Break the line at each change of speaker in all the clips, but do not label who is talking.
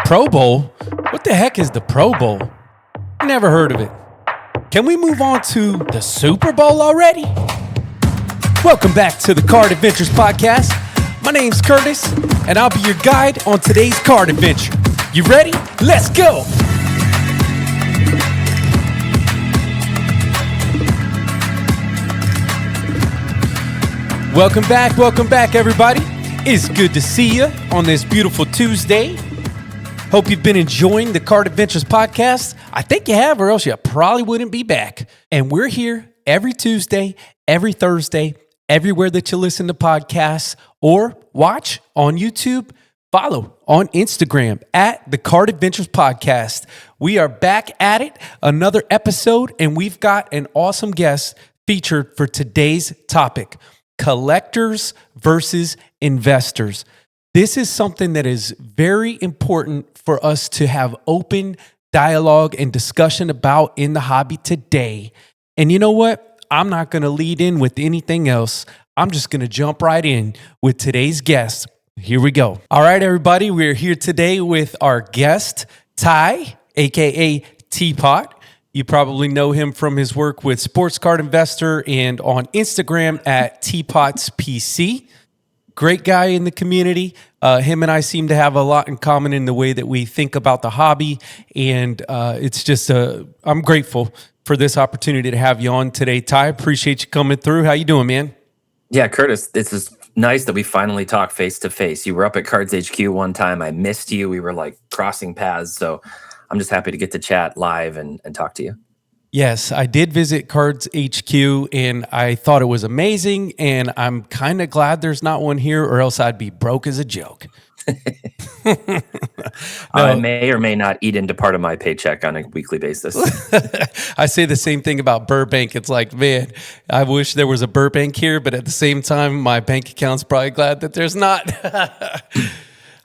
Pro Bowl? What the heck is the Pro Bowl? Never heard of it. Can we move on to the Super Bowl already? Welcome back to the Card Adventures Podcast. My name's Curtis, and I'll be your guide on today's card adventure. You ready? Let's go! Welcome back, everybody. It's good to see you on this beautiful Tuesday. Hope you've been enjoying the Card Adventures Podcast. I think you have, or else you probably wouldn't be back. And we're here every Tuesday, every Thursday, everywhere that you listen to podcasts or watch on YouTube. Follow on Instagram at the Card Adventures Podcast. We are back at it, another episode, and we've got an awesome guest featured for today's topic: collectors versus investors. This is something that is very important for us to have open dialogue and discussion about in the hobby today. And you know what? I'm not going to lead in with anything else. I'm just going to jump right in with today's guest. Here we go. All right, everybody. We're here today with our guest, Ty, aka T-Pott. You probably know him from his work with Sports Card Investor and on Instagram at T-Pott's PC. Great guy in the community. Him and I seem to have a lot in common in the way that we think about the hobby. And it's just, I'm grateful for this opportunity to have you on today, Ty. Appreciate you coming through. How you doing, man?
Yeah, Curtis, it's nice that we finally talk face to face. You were up at Cards HQ one time. I missed you. We were like crossing paths. So I'm just happy to get to chat live and talk to you.
Yes, I did visit Cards HQ and I thought it was amazing. And I'm kind of glad there's not one here, or else I'd be broke as a joke.
I may or may not eat into part of my paycheck on a weekly basis.
I say the same thing about Burbank. It's like, man, I wish there was a Burbank here, but at the same time, my bank account's probably glad that there's not.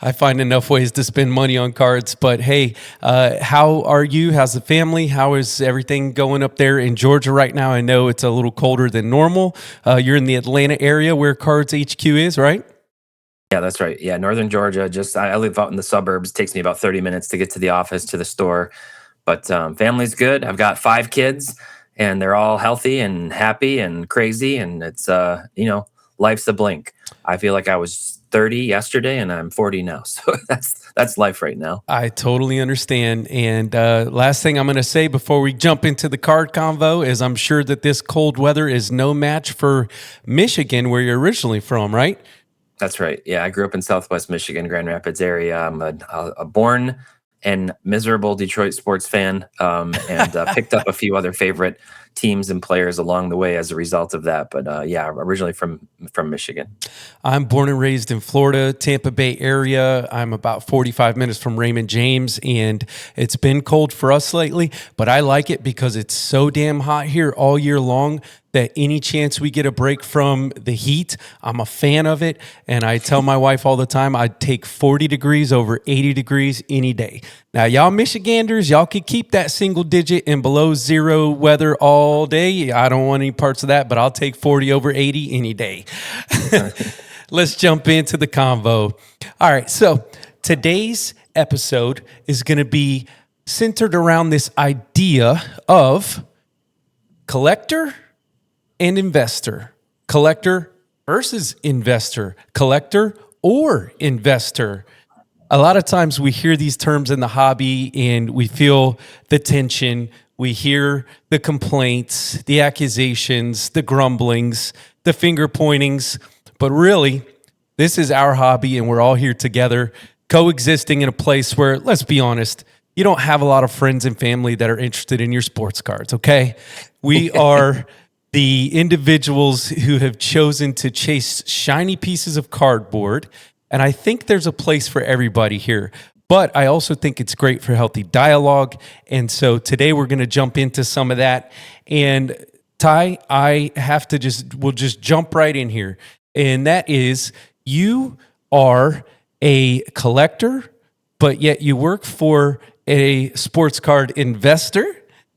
I find enough ways to spend money on cards. But hey, how are you? How's the family? How is everything going up there in Georgia right now? I know it's a little colder than normal. You're in the Atlanta area where Cards HQ is, right?
Yeah, that's right. Yeah, Northern Georgia. I live out in the suburbs. It takes me about 30 minutes to get to the office, to the store. But family's good. I've got 5 kids, and they're all healthy and happy and crazy. And it's, life's a blink. I feel like I was 30 yesterday and I'm 40 now. So that's life right now.
I totally understand. And last thing I'm going to say before we jump into the card convo is I'm sure that this cold weather is no match for Michigan, where you're originally from, right?
That's right. Yeah, I grew up in Southwest Michigan, Grand Rapids area. I'm a born and miserable Detroit sports fan, and picked up a few other favorite teams and players along the way as a result of that. But originally from Michigan.
I'm born and raised in Florida, Tampa Bay area. I'm about 45 minutes from Raymond James, and it's been cold for us lately, but I like it because it's so damn hot here all year long that any chance we get a break from the heat, I'm a fan of it. And I tell my wife all the time, I'd take 40 degrees over 80 degrees any day. Now, y'all Michiganders, y'all could keep that single digit and below zero weather all day. I don't want any parts of that, but I'll take 40 over 80 any day. Let's jump into the convo. All right, so today's episode is going to be centered around this idea of collector and investor, collector versus investor, collector or investor. A lot of times we hear these terms in the hobby and we feel the tension. We hear the complaints, the accusations, the grumblings, the finger pointings. But really, this is our hobby and we're all here together, coexisting in a place where, let's be honest, you don't have a lot of friends and family that are interested in your sports cards, okay? We are the individuals who have chosen to chase shiny pieces of cardboard. And I think there's a place for everybody here. But I also think it's great for healthy dialogue. And so today we're going to jump into some of that. And Ty, we'll just jump right in here. And that is, you are a collector, but yet you work for a sports card investor.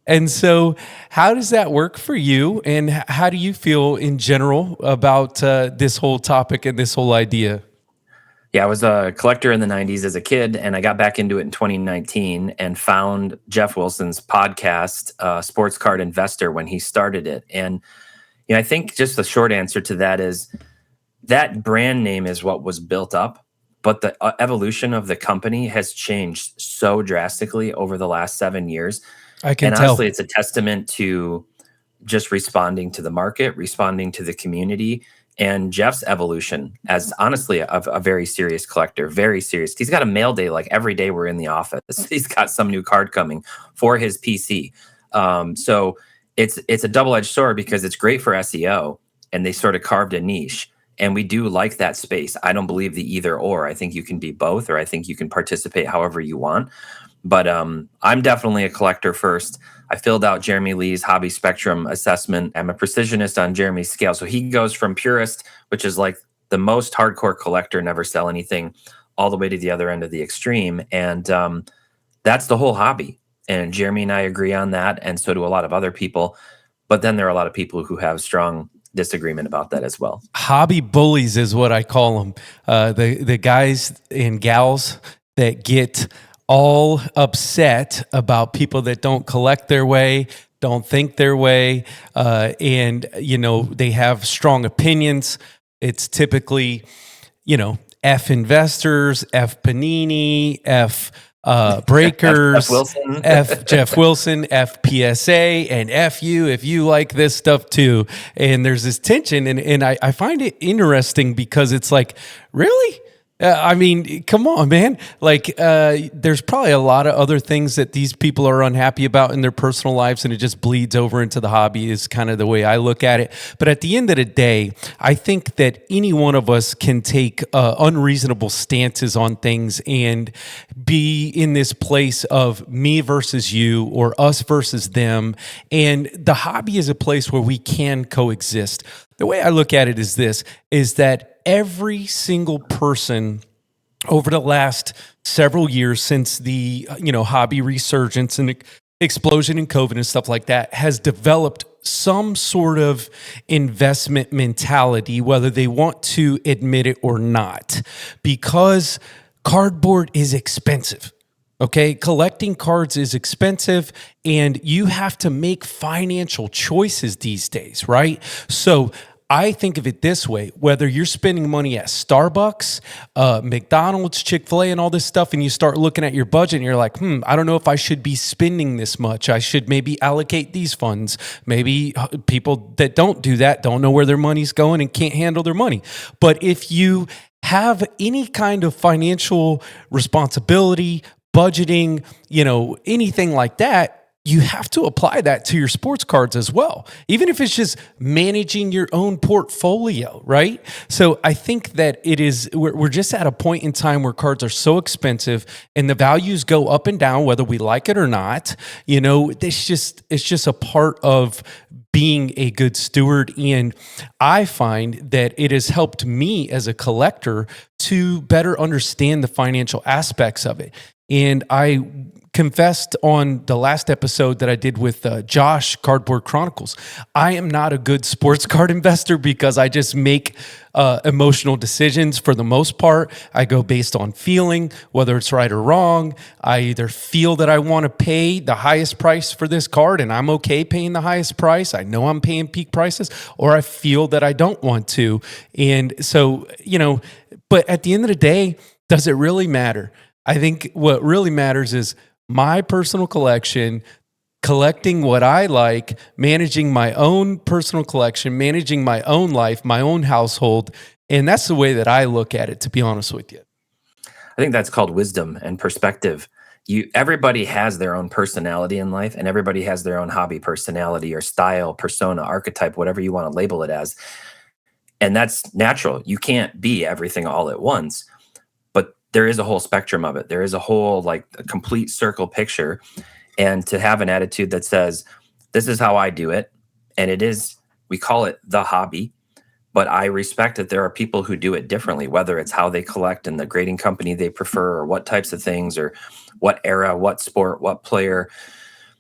And so how does that work for you? And how do you feel in general about this whole topic and this whole idea?
Yeah, I was a collector in the 90s as a kid, and I got back into it in 2019 and found Jeff Wilson's podcast, Sports Card Investor, when he started it. And I think just the short answer to that is that brand name is what was built up, but the evolution of the company has changed so drastically over the last 7 years.
I can
And
tell.
honestly, it's a testament to just responding to the market, responding to the community, and Jeff's evolution as honestly a very serious collector, very serious. He's got a mail day like every day we're in the office. He's got some new card coming for his PC. So it's a double-edged sword because it's great for SEO, and they sort of carved a niche. And we do like that space. I don't believe the either or. I think you can be both, or I think you can participate however you want. But I'm definitely a collector first. I filled out Jeremy Lee's hobby spectrum assessment. I'm a precisionist on Jeremy's scale. So he goes from purist, which is like the most hardcore collector, never sell anything, all the way to the other end of the extreme. And that's the whole hobby. And Jeremy and I agree on that. And so do a lot of other people. But then there are a lot of people who have strong disagreement about that as well.
Hobby bullies is what I call them. The guys and gals that get all upset about people that don't collect their way, don't think their way, and they have strong opinions. It's typically, F investors, F Panini, F breakers, F Jeff Wilson, F PSA, and F you if you like this stuff too. And there's this tension, and I find it interesting because it's like, really? I mean, come on, man. Like, there's probably a lot of other things that these people are unhappy about in their personal lives, and it just bleeds over into the hobby is kind of the way I look at it. But at the end of the day, I think that any one of us can take unreasonable stances on things and be in this place of me versus you or us versus them. And the hobby is a place where we can coexist. The way I look at it is this, is that every single person over the last several years since the hobby resurgence and explosion in COVID and stuff like that has developed some sort of investment mentality, whether they want to admit it or not, because cardboard is expensive. Okay, collecting cards is expensive, and you have to make financial choices these days, right? So I think of it this way: whether you're spending money at Starbucks, McDonald's, Chick-fil-A, and all this stuff, and you start looking at your budget and you're like, I don't know if I should be spending this much. I should maybe allocate these funds. Maybe people that don't do that don't know where their money's going and can't handle their money. But if you have any kind of financial responsibility, budgeting, anything like that, you have to apply that to your sports cards as well, even if it's just managing your own portfolio, right? So I think that we're just at a point in time where cards are so expensive and the values go up and down, whether we like it or not. It's just a part of being a good steward. And I find that it has helped me as a collector to better understand the financial aspects of it. And I confessed on the last episode that I did with Josh, Cardboard Chronicles, I am not a good sports card investor because I just make emotional decisions for the most part. I go based on feeling, whether it's right or wrong. I either feel that I want to pay the highest price for this card and I'm okay paying the highest price. I know I'm paying peak prices, or I feel that I don't want to. And so, but at the end of the day, does it really matter? I think what really matters is my personal collection, collecting what I like, managing my own personal collection, managing my own life, my own household. And that's the way that I look at it, to be honest with you.
I think that's called wisdom and perspective. Everybody has their own personality in life, and everybody has their own hobby personality or style, persona, archetype, whatever you want to label it as. And that's natural. You can't be everything all at once. There is a whole spectrum of it. There is a whole a complete circle picture. And to have an attitude that says, this is how I do it. And we call it the hobby, but I respect that there are people who do it differently, whether it's how they collect and the grading company they prefer, or what types of things, or what era, what sport, what player.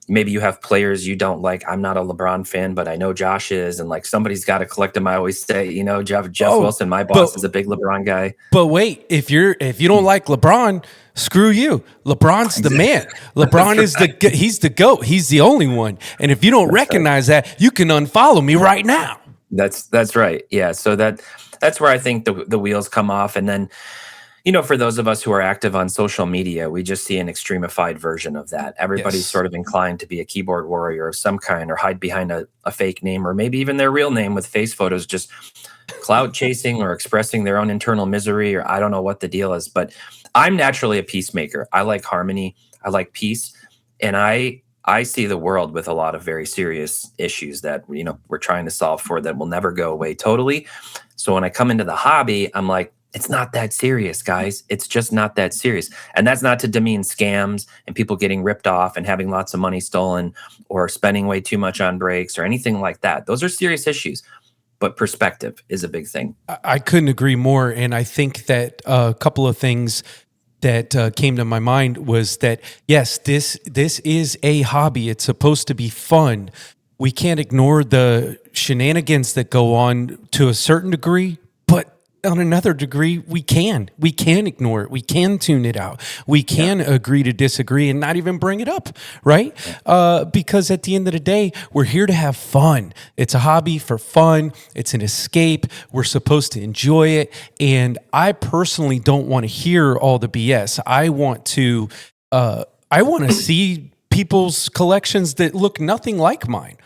maybe you have players you don't like. I'm not a LeBron fan, but I know Josh is, and like somebody's got to collect them. I always say, Jeff
Oh,
Wilson, my
but
boss, is a big LeBron guy.
but wait, if you don't like LeBron, screw you. LeBron's the man. LeBron is
Right.
he's the GOAT. He's the only one. And if you don't
That's right.
recognize that, you can unfollow me right now.
That's right. Yeah. So that's where I think the wheels come off, and then for those of us who are active on social media, we just see an extremified version of that. Everybody's
Yes.
sort of inclined to be a keyboard warrior of some kind, or hide behind a fake name, or maybe even their real name with face photos, just cloud chasing or expressing their own internal misery, or I don't know what the deal is. But I'm naturally a peacemaker. I like harmony. I like peace. And I see the world with a lot of very serious issues that we're trying to solve for that will never go away totally. So when I come into the hobby, I'm like, it's not that serious, guys. It's just not that serious. And that's not to demean scams and people getting ripped off and having lots of money stolen or spending way too much on breaks or anything like that. Those are serious issues, but perspective is a big thing.
I couldn't agree more. And I think that a couple of things that came to my mind was that, yes, this is a hobby. It's supposed to be fun. We can't ignore the shenanigans that go on to a certain degree, but on another degree, we can ignore it. We can tune it out. We can agree to disagree and not even bring it up, right? Because at the end of the day, we're here to have fun. It's a hobby for fun. It's an escape. We're supposed to enjoy it. And I personally don't want to hear all the BS. I want to see people's collections that look nothing like mine.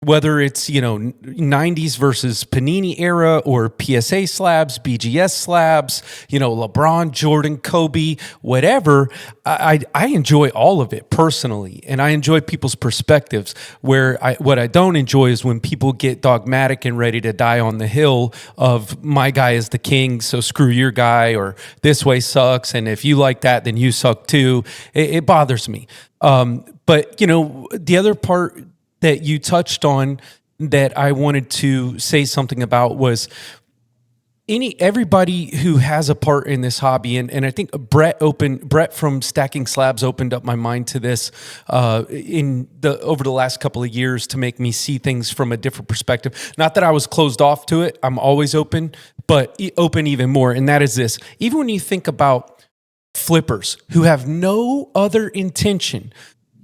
Whether it's 90s versus Panini era or PSA slabs, BGS slabs, LeBron, Jordan, Kobe, whatever, I enjoy all of it personally, and I enjoy people's perspectives. What I don't enjoy is when people get dogmatic and ready to die on the hill of my guy is the king, so screw your guy, or this way sucks, and if you like that, then you suck too. It bothers me. But the other part that you touched on that I wanted to say something about was everybody who has a part in this hobby, and I think Brett from Stacking Slabs opened up my mind to this over the last couple of years to make me see things from a different perspective. Not that I was closed off to it. I'm always open, but open even more. And that is this: even when you think about flippers who have no other intention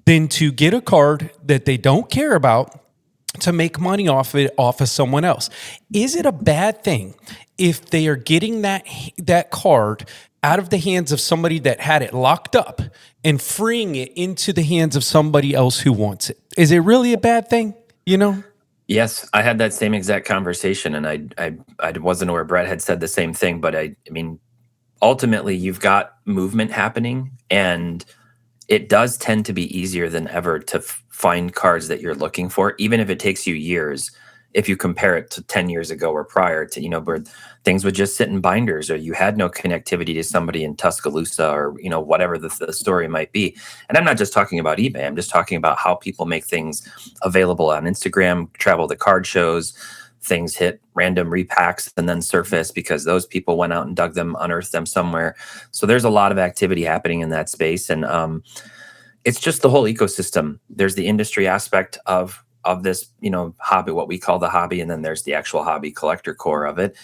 than to get a card that they don't care about to make money off of someone else. Is it a bad thing if they are getting that card out of the hands of somebody that had it locked up and freeing it into the hands of somebody else who wants it? Is it really a bad thing?
Yes, I had that same exact conversation, and I wasn't aware Brett had said the same thing, but I mean, ultimately, you've got movement happening, and it does tend to be easier than ever to find cards that you're looking for, even if it takes you years. If you compare it to 10 years ago or prior to, where things would just sit in binders, or you had no connectivity to somebody in Tuscaloosa, or, whatever the story might be. And I'm not just talking about eBay. I'm just talking about how people make things available on Instagram, travel to card shows, things hit random repacks and then surface because those people went out and dug them, unearthed them somewhere. So there's a lot of activity happening in that space. And it's just the whole ecosystem. There's the industry aspect of this, hobby, what we call the hobby. And then there's the actual hobby collector core of it.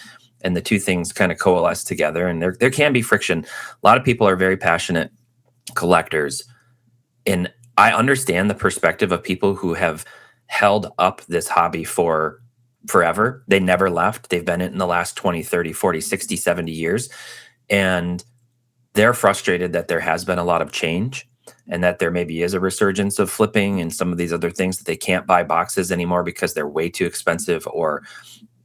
And the two things kind of coalesce together. And there can be friction. A lot of people are very passionate collectors. And I understand the perspective of people who have held up this hobby for forever. They never left. They've been in the last 20, 30, 40, 60, 70 years. And they're frustrated that there has been a lot of change, and that there maybe is a resurgence of flipping and some of these other things, that they can't buy boxes anymore because they're way too expensive, or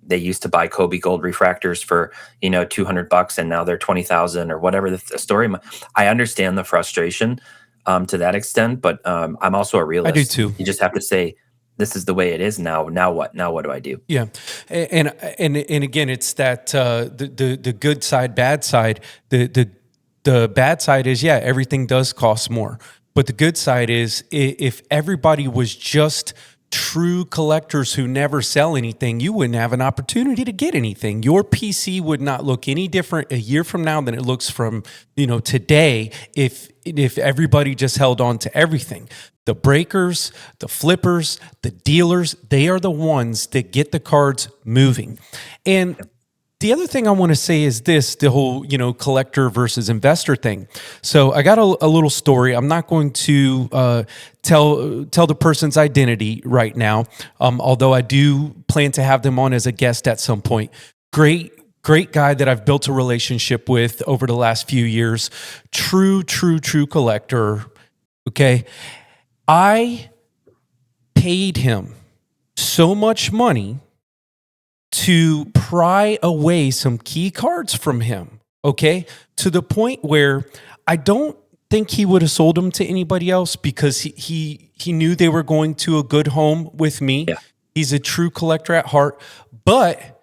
they used to buy Kobe gold refractors for, $200 and now they're 20,000 or whatever the story. I understand the frustration to that extent, but I'm also a realist.
I do too.
You just have to say, this is the way it is now. Now what? Now what do I do?
Yeah, and again, it's that the good side, bad side. The bad side is, everything does cost more, but the good side is, if everybody was just true collectors who never sell anything, you wouldn't have an opportunity to get anything. Your PC would not look any different a year from now than it looks from today. If if everybody just held on to everything. The breakers, the flippers, the dealers, they are the ones that get the cards moving. And the other thing I want to say is this, the whole, collector versus investor thing. So I got a little story. I'm not going to tell the person's identity right now, although I do plan to have them on as a guest at some point. Great guy that I've built a relationship with over the last few years. True collector. Okay. I paid him so much money to pry away some key cards from him, okay? To the point where I don't think he would have sold them to anybody else because he knew they were going to a good home with me.
Yeah.
He's a true collector at heart, but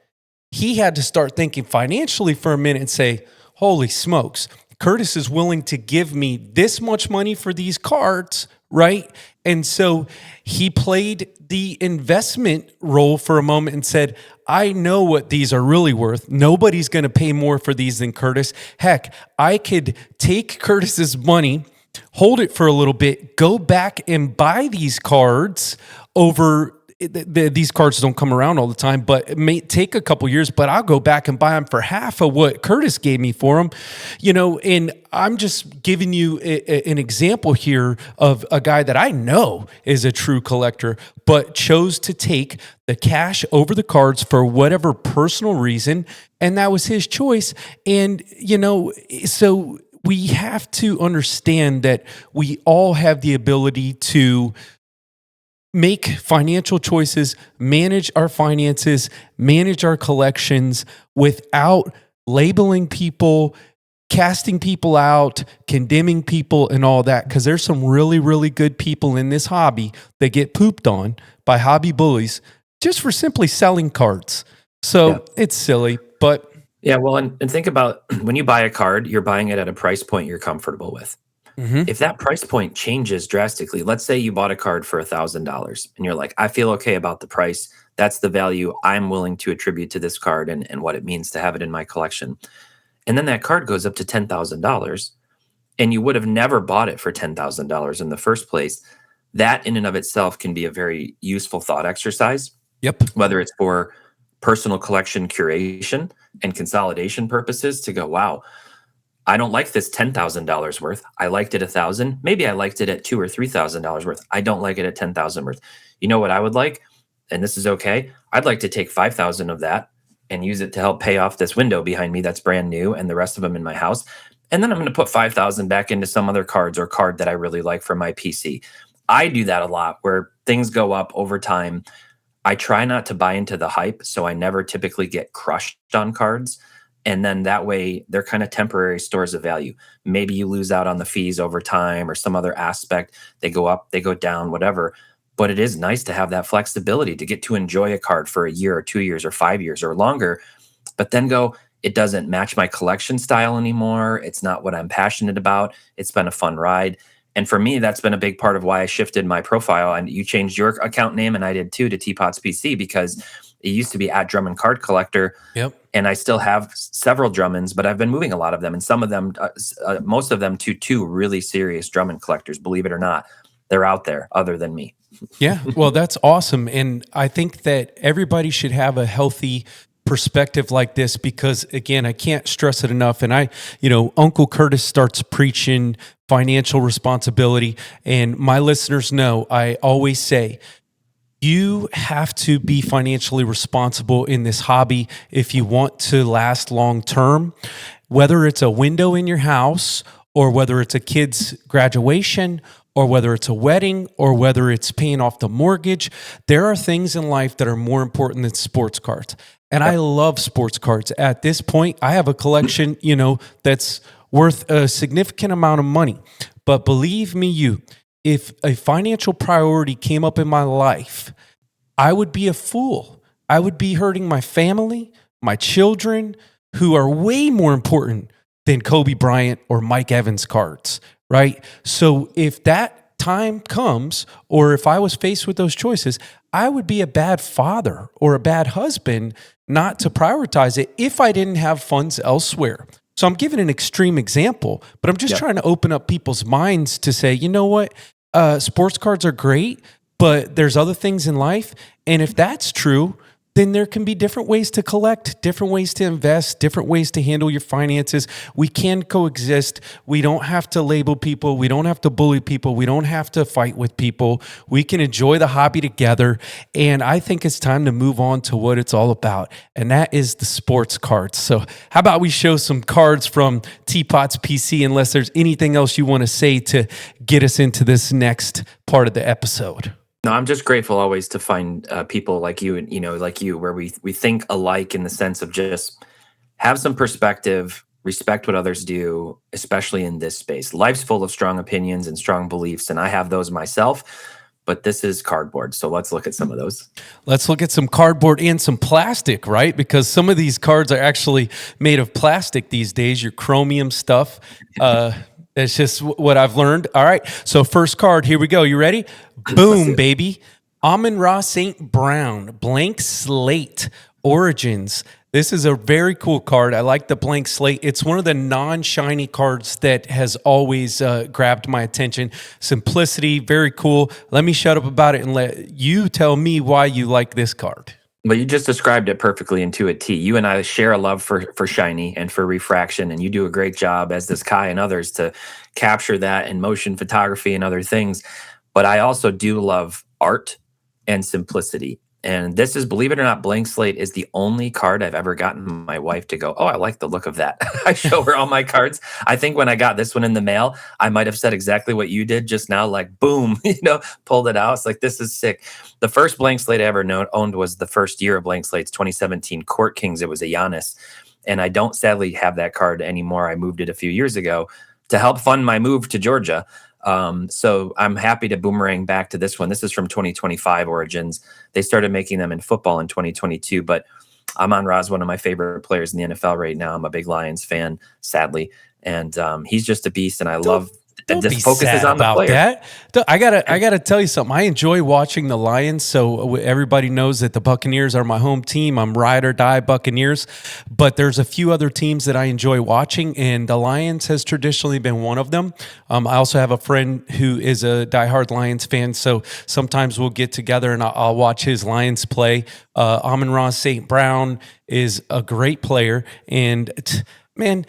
he had to start thinking financially for a minute and say, holy smokes, Curtis is willing to give me this much money for these cards, right? And so he played the investment role for a moment and said, I know what these are really worth. Nobody's going to pay more for these than Curtis. Heck, I could take Curtis's money, hold it for a little bit, go back and buy these cards over. These cards don't come around all the time, but it may take a couple years, but I'll go back and buy them for half of what Curtis gave me for them, and I'm just giving you an example here of a guy that I know is a true collector, but chose to take the cash over the cards for whatever personal reason. And that was his choice. And, so we have to understand that we all have the ability to make financial choices, manage our finances, manage our collections without labeling people, casting people out, condemning people, and all that. Because there's some really, really good people in this hobby that get pooped on by hobby bullies just for simply selling cards. So It's silly, but...
Yeah, well, and think about when you buy a card, you're buying it at a price point you're comfortable with. If that price point changes drastically, let's say you bought a card for $1,000 and you're like, I feel okay about the price. That's the value I'm willing to attribute to this card and what it means to have it in my collection. And then that card goes up to $10,000 and you would have never bought it for $10,000 in the first place. That in and of itself can be a very useful thought exercise.
Yep.
Whether it's for personal collection curation and consolidation purposes to go, wow, I don't like this $10,000 worth. I liked it $1,000. Maybe I liked it at $2,000 or $3,000 worth. I don't like it at $10,000 worth. You know what I would like? And this is okay. I'd like to take 5,000 of that and use it to help pay off this window behind me that's brand new and the rest of them in my house. And then I'm going to put 5,000 back into some other cards or card that I really like for my PC. I do that a lot where things go up over time. I try not to buy into the hype, so I never typically get crushed on cards. And then that way they're kind of temporary stores of value. Maybe you lose out on the fees over time or some other aspect. They go up, they go down, whatever. But it is nice to have that flexibility to get to enjoy a card for a year or 2 years or 5 years or longer, but then go, it doesn't match my collection style anymore. It's not what I'm passionate about. It's been a fun ride. And for me, that's been a big part of why I shifted my profile. And you changed your account name, and I did too, to T-Pott's PC, because it used to be at Drummond Card Collector.
Yep.
And I still have several Drummonds, but I've been moving a lot of them. And some of them, most of them to two really serious Drummond collectors, believe it or not. They're out there other than me.
Yeah, well, that's awesome. And I think that everybody should have a healthy perspective like this because, again, I can't stress it enough. And Uncle Curtis starts preaching financial responsibility. And my listeners know I always say, you have to be financially responsible in this hobby if you want to last long term, whether it's a window in your house or whether it's a kid's graduation or whether it's a wedding or whether it's paying off the mortgage. There are things in life that are more important than sports cards. And I love sports cards. At this point, I have a collection, that's worth a significant amount of money. But believe me, if a financial priority came up in my life, I would be a fool. I would be hurting my family, my children, who are way more important than Kobe Bryant or Mike Evans cards, right? So if that time comes, or if I was faced with those choices, I would be a bad father or a bad husband not to prioritize it if I didn't have funds elsewhere. So I'm giving an extreme example, but I'm just
Yep.
trying to open up people's minds to say, you know what? Sports cards are great, but there's other things in life. And if that's true, then there can be different ways to collect, different ways to invest, different ways to handle your finances. We can coexist. We don't have to label people. We don't have to bully people. We don't have to fight with people. We can enjoy the hobby together. And I think it's time to move on to what it's all about. And that is the sports cards. So how about we show some cards from T-Pott's PC, unless there's anything else you want to say to get us into this next part of the episode.
No, I'm just grateful always to find people like you and like you, where we think alike in the sense of just have some perspective, respect what others do, especially in this space. Life's full of strong opinions and strong beliefs, and I have those myself. But this is cardboard, so let's look at some of those.
Let's look at some cardboard and some plastic, right? Because some of these cards are actually made of plastic these days. Your chromium stuff. It's just what I've learned. All right. So first card, here we go. You ready? Boom, baby. Amon-Ra St. Brown, blank slate, Origins. This is a very cool card. I like the blank slate. It's one of the non-shiny cards that has always grabbed my attention. Simplicity, very cool. Let me shut up about it and let you tell me why you like this card.
Well, you just described it perfectly and to a T. You and I share a love for shiny and for refraction, and you do a great job, as does Kai and others, to capture that in motion photography and other things. But I also do love art and simplicity. And this is, believe it or not, blank slate is the only card I've ever gotten my wife to go, oh, I like the look of that. I show her all my cards. I think when I got this one in the mail, I might have said exactly what you did just now, like, boom, pulled it out. It's like, this is sick. The first blank slate I ever owned was the first year of blank slates, 2017 Court Kings. It was a Giannis. And I don't sadly have that card anymore. I moved it a few years ago to help fund my move to Georgia. So I'm happy to boomerang back to this one. This is from 2025 Origins. They started making them in football in 2022, but Amon-Ra is one of my favorite players in the NFL right now. I'm a big Lions fan, sadly. And he's just a beast, and I love
Don't
this
be
focuses
sad
on the
about
player.
that. I gotta tell you something. I enjoy watching the Lions, so everybody knows that the Buccaneers are my home team. I'm ride or die Buccaneers, but there's a few other teams that I enjoy watching, and the Lions has traditionally been one of them. I also have a friend who is a diehard Lions fan, so sometimes we'll get together and I'll watch his Lions play. Amon-Ra St. Brown is a great player, and man,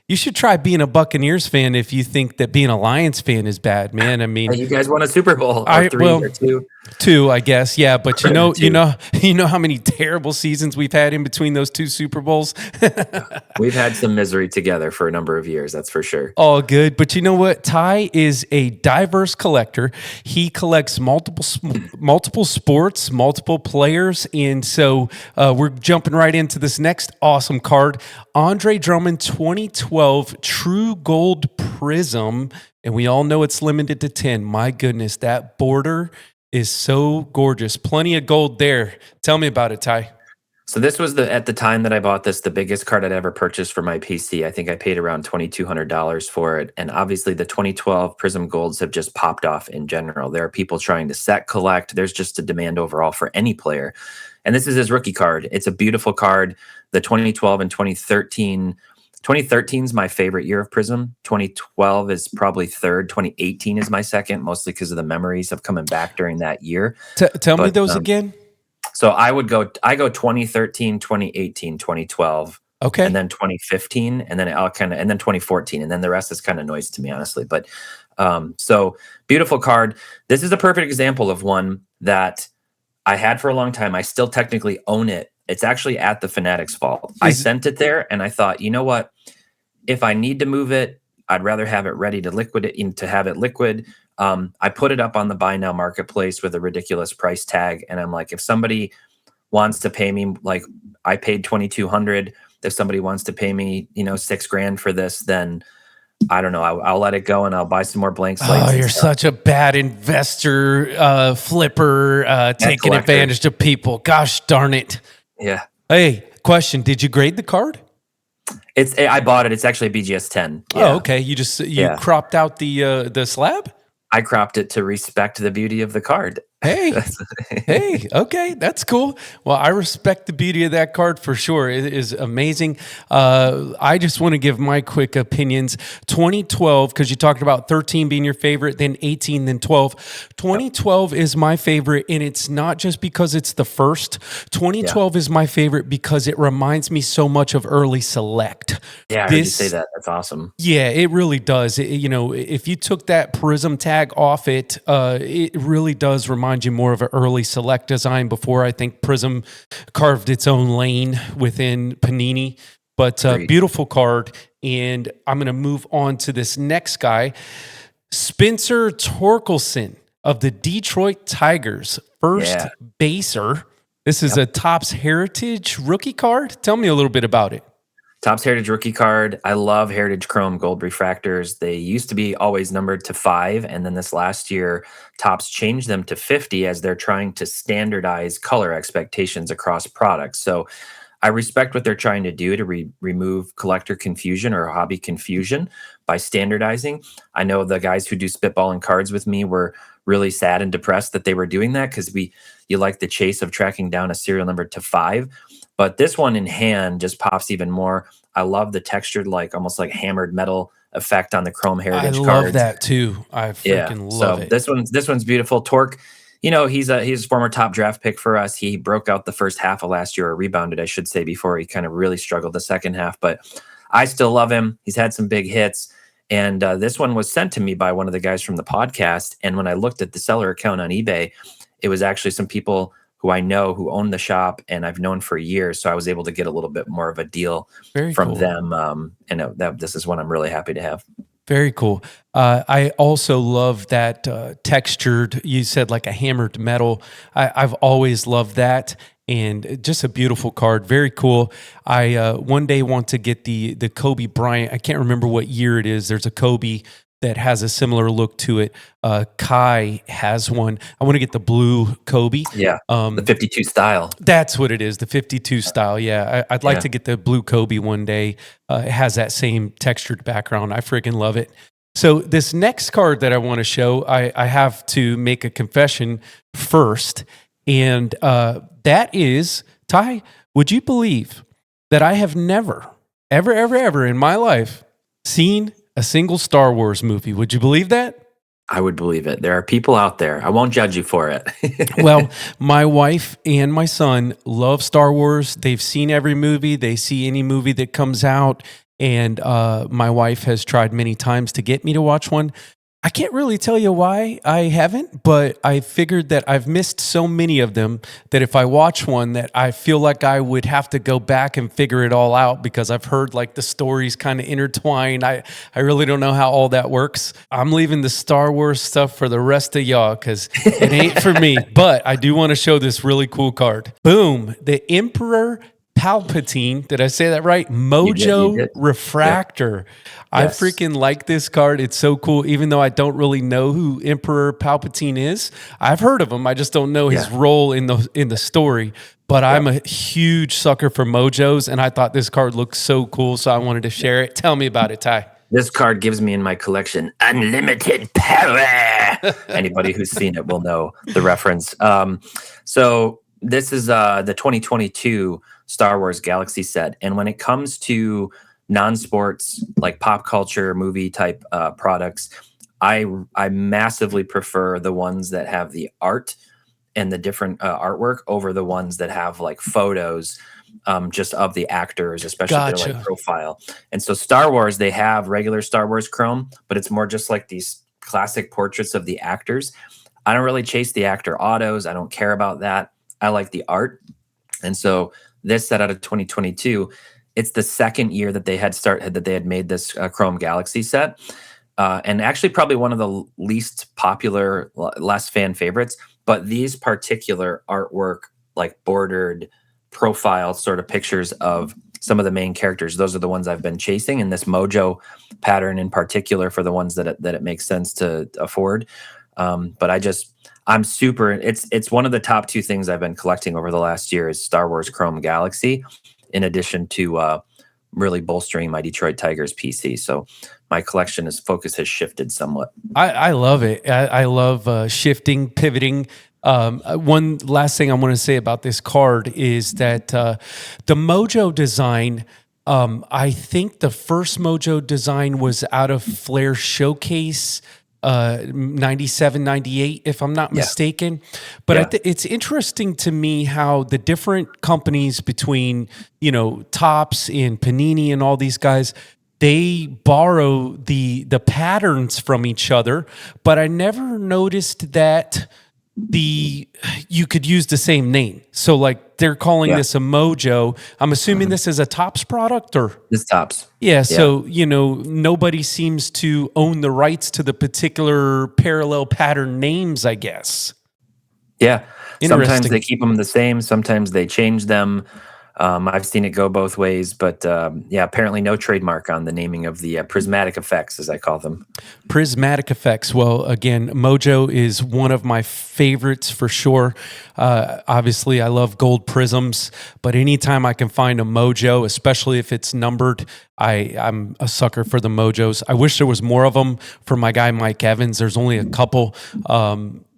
you should try being a Buccaneers fan if you think that being a Lions fan is bad, man. I mean,
You guys won a Super Bowl or three or two.
Two, I guess, yeah. But you know how many terrible seasons we've had in between those two Super Bowls.
We've had some misery together for a number of years, that's for sure.
All good, but you know what? Ty is a diverse collector. He collects multiple sports, multiple players, and so we're jumping right into this next awesome card, Andre Drummond 2012 True Gold Prism, and we all know it's limited to 10. My goodness, that border is so gorgeous. Plenty of gold there. Tell me about it, Ty.
So this was at the time that I bought this, the biggest card I'd ever purchased for my PC. I think I paid around $2,200 for it. And obviously the 2012 Prism Golds have just popped off in general. There are people trying to set collect. There's just a demand overall for any player. And this is his rookie card. It's a beautiful card. The 2012 and 2013 is my favorite year of Prism. 2012 is probably third. 2018 is my second, mostly because of the memories of coming back during that year.
Tell me those again.
So I go 2013, 2018, 2012.
Okay.
And then 2015, and then and then 2014, and then the rest is kind of noise to me, honestly. But so beautiful card. This is a perfect example of one that I had for a long time. I still technically own it. It's actually at the Fanatics vault. I sent it there, and I thought, you know what? If I need to move it, I'd rather have it ready to have it liquid. I put it up on the buy now marketplace with a ridiculous price tag, and I'm like, if somebody wants to pay me, like I paid $2,200. If somebody wants to pay me, $6,000 for this, then I don't know. I'll let it go and I'll buy some more blank slates.
Oh, you're such a bad investor, flipper, taking advantage of people. Gosh darn it.
Yeah.
Hey, question. Did you grade the card?
I bought it. It's actually a BGS 10. Yeah.
Oh, okay. You cropped out the slab?
I cropped it to respect the beauty of the card.
Hey,
That's
hey, okay, that's cool. Well, I respect the beauty of that card for sure. It is amazing. I just want to give my quick opinions. 2012, because you talked about 13 being your favorite, then 18, then 12.
Yep.
2012 is my favorite, and it's not just because it's the first.
Yeah.
2012 is my favorite because it reminds me so much of early Select.
Yeah, I heard you say
This
that. That's awesome.
yeah, it really does. If you took that prism tag off it, it really does remind you more of an early Select design before I think Prism carved its own lane within Panini. But
Agreed.
beautiful card. And I'm going to move on to this next guy, Spencer Torkelson of the Detroit Tigers, first
Yeah.
baser. This is a
Yep.
Topps Heritage rookie card. Tell me a little bit about it.
Topps Heritage rookie card. I love Heritage Chrome gold refractors. They used to be always numbered to 5, and then this last year, Topps changed them to 50 as they're trying to standardize color expectations across products. So I respect what they're trying to do to remove collector confusion or hobby confusion by standardizing. I know the guys who do spitballing cards with me were really sad and depressed that they were doing that because you like the chase of tracking down a serial number to 5. But this one in hand just pops even more. I love the textured, like almost like hammered metal effect on the Chrome
I
Heritage
love
cards.
that too. I
Yeah.
freaking love
So
it.
this one's beautiful. Torque, he's a former top draft pick for us. He broke out the first half of last year, or rebounded, I should say, before he kind of really struggled the second half. But I still love him. He's had some big hits. And this one was sent to me by one of the guys from the podcast. And when I looked at the seller account on eBay, it was actually some people who I know who own the shop and I've known for years. So I was able to get a little bit more of a deal
Very
from
cool.
them. This is one I'm really happy to have.
Very cool. I also love that textured, you said like a hammered metal. I've always loved that. And just a beautiful card. Very cool. I one day want to get the Kobe Bryant. I can't remember what year it is. There's a Kobe that has a similar look to it. Kai has one. I want to get the blue Kobe.
Yeah. The 52 style.
That's what it is, the 52 style. Yeah, I'd like
Yeah.
to get the blue Kobe one day. It has that same textured background. I freaking love it. So this next card that I want to show, I have to make a confession first. And that is, Ty, would you believe that I have never, ever in my life seen a single Star Wars movie? Would you believe that?
I would believe it. There are people out there. I won't judge you for it.
Well, my wife and my son love Star Wars. They've seen every movie. They see any movie that comes out. And my wife has tried many times to get me to watch one. I can't really tell you why I haven't, but I figured that I've missed so many of them that if I watch one that I feel like I would have to go back and figure it all out because I've heard like the stories kind of intertwine. I really don't know how all that works. I'm leaving the Star Wars stuff for the rest of y'all because it ain't for me, but I do want to show this really cool card. Boom, the Emperor Palpatine, did I say that right? Mojo
did.
Refractor. I
Yes.
freaking like this card. It's so cool. Even though I don't really know who Emperor Palpatine is, I've heard of him. I just don't know his
Yeah.
role in the story. But I'm a huge sucker for Mojos, and I thought this card looked so cool, so I wanted to share it. Tell me about it, Ty.
This card gives me in my collection unlimited power. Anybody who's seen it will know the reference. So this is the 2022 Star Wars Galaxy set. And when it comes to non-sports, like pop culture, movie type products, I massively prefer the ones that have the art and the different artwork over the ones that have like photos just of the actors, especially their
Gotcha.
like profile. And so Star Wars, they have regular Star Wars Chrome, but it's more just like these classic portraits of the actors. I don't really chase the actor autos. I don't care about that. I like the art. And so this set out of 2022, it's the second year that they had made this Chrome Galaxy set. And actually probably one of the least popular, less fan favorites, but these particular artwork, like bordered profile sort of pictures of some of the main characters, those are the ones I've been chasing, and this Mojo pattern in particular for the ones that it makes sense to afford. But it's one of the top 2 things I've been collecting over the last year is Star Wars Chrome Galaxy, in addition to really bolstering my Detroit Tigers PC. So my focus has shifted somewhat.
I love it. I love shifting, pivoting. One last thing I want to say about this card is that the Mojo design, I think the first Mojo design was out of Flair Showcase 97, 98, if I'm not mistaken. But it's interesting to me how the different companies between, Topps and Panini and all these guys, they borrow the patterns from each other, but I never noticed that you could use the same name. So like they're calling this a Mojo. I'm assuming this is a Topps product or
this Topps.
Yeah. So, nobody seems to own the rights to the particular parallel pattern names, I guess.
Yeah. Sometimes they keep them the same. Sometimes they change them. I've seen it go both ways, but apparently no trademark on the naming of the prismatic effects, as I call them.
Prismatic effects. Well, again, Mojo is one of my favorites for sure. Obviously, I love gold prisms, but anytime I can find a Mojo, especially if it's numbered, I'm a sucker for the Mojos. I wish there was more of them for my guy Mike Evans. There's only a couple.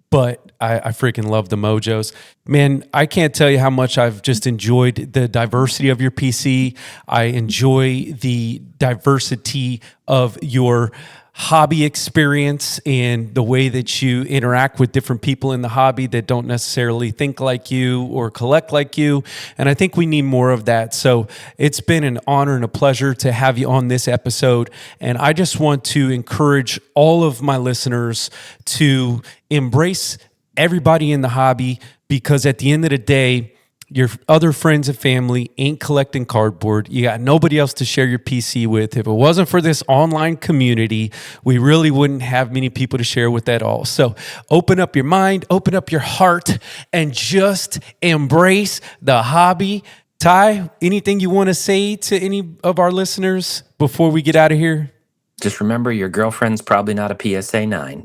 But I freaking love the Mojos. Man, I can't tell you how much I've just enjoyed the diversity of your PC. I enjoy the diversity of your hobby experience and the way that you interact with different people in the hobby that don't necessarily think like you or collect like you. And I think we need more of that. So it's been an honor and a pleasure to have you on this episode. And I just want to encourage all of my listeners to embrace everybody in the hobby, because at the end of the day, your other friends and family ain't collecting cardboard. You got nobody else to share your PC with. If it wasn't for this online community, we really wouldn't have many people to share with at all. So open up your mind, open up your heart, and just embrace the hobby. Ty, anything you want to say to any of our listeners before we get out of here?
Just remember, your girlfriend's probably not a PSA 9.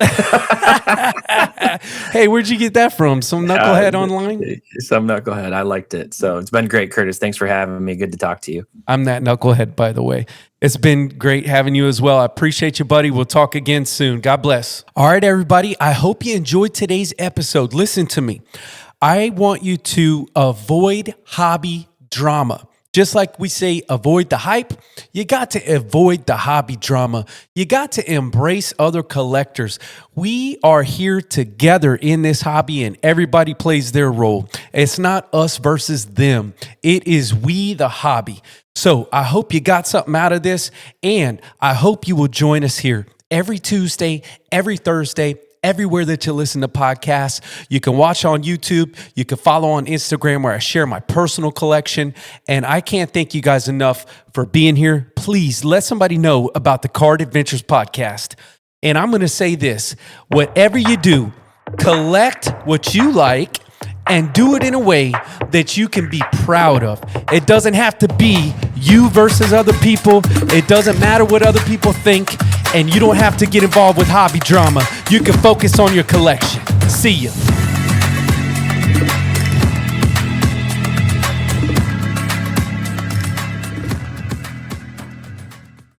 Hey, where'd you get that from? Some knucklehead online?
Some knucklehead. I liked it. So it's been great, Curtis. Thanks for having me. Good to talk to you.
I'm that knucklehead, by the way. It's been great having you as well. I appreciate you, buddy. We'll talk again soon. God bless. All right, everybody. I hope you enjoyed today's episode. Listen to me. I want you to avoid hobby drama. Just like we say, avoid the hype, you got to avoid the hobby drama. You got to embrace other collectors. We are here together in this hobby and everybody plays their role. It's not us versus them. It is we, the hobby. So I hope you got something out of this, and I hope you will join us here every Tuesday, every Thursday, everywhere that you listen to podcasts. You can watch on YouTube. You can follow on Instagram where I share my personal collection. And I can't thank you guys enough for being here. Please let somebody know about the Card Adventures podcast. And I'm going to say this, whatever you do, collect what you like and do it in a way that you can be proud of. It doesn't have to be you versus other people. It doesn't matter what other people think. And you don't have to get involved with hobby drama. You can focus on your collection. See ya.